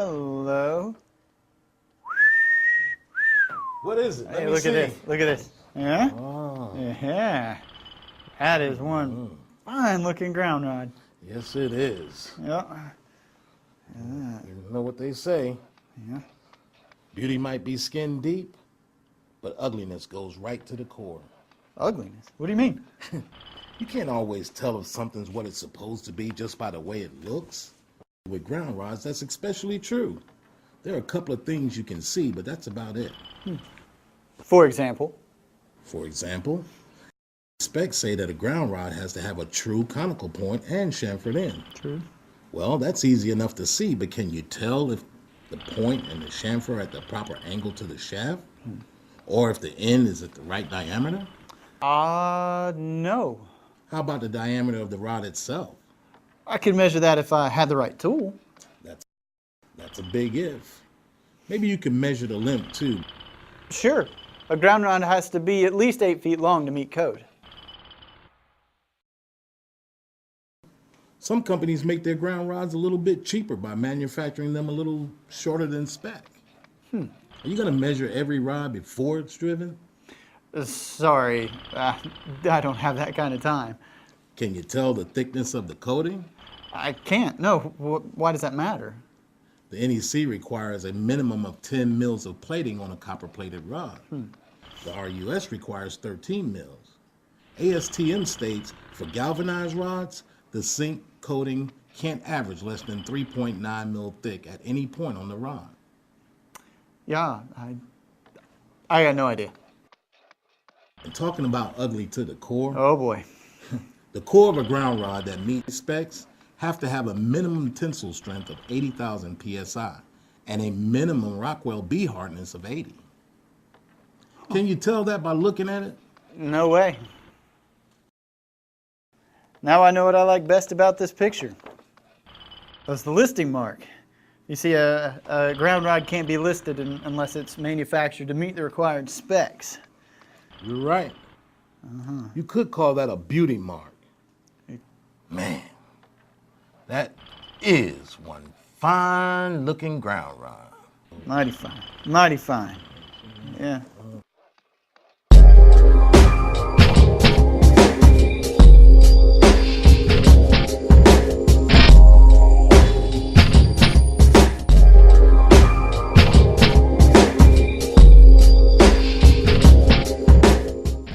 Hello. What is it? Hey, look at this. Look at this. Yeah? Oh. Yeah. That is one fine-looking ground rod. Yes, it is. Yeah. You know what they say. Yeah. Beauty might be skin deep, but ugliness goes right to the core. Ugliness? What do you mean? You can't always tell if something's what it's supposed to be just by the way it looks. With ground rods, that's especially true. There are a couple of things you can see, but that's about it. For example? For example, specs say that a ground rod has to have a true conical point and chamfered end. True. Well, that's easy enough to see, but can you tell if the point and the chamfer are at the proper angle to the shaft? Or if the end is at the right diameter? No. How about the diameter of the rod itself? I could measure that if I had the right tool. That's a big if. Maybe you can measure the length too. Sure. A ground rod has to be at least 8 feet long to meet code. Some companies make their ground rods a little bit cheaper by manufacturing them a little shorter than spec. Are you going to measure every rod before it's driven? Sorry, I don't have that kind of time. Can you tell the thickness of the coating? I can't. No. Why does that matter? The NEC requires a minimum of 10 mils of plating on a copper-plated rod. The RUS requires 13 mils. ASTM states for galvanized rods, the zinc coating can't average less than 3.9 mil thick at any point on the rod. Yeah, I got no idea. And talking about ugly to the core, Oh boy. the core of a ground rod that meets specs have to have a minimum tensile strength of 80,000 psi and a minimum Rockwell B hardness of 80. Can you tell that by looking at it? No way. Now I know what I like best about this picture. That's the listing mark. You see, a ground rod can't be listed unless it's manufactured to meet the required specs. You're right. You could call that a beauty mark. Man, that is one fine looking ground rod. Mighty fine. Mighty fine. Yeah.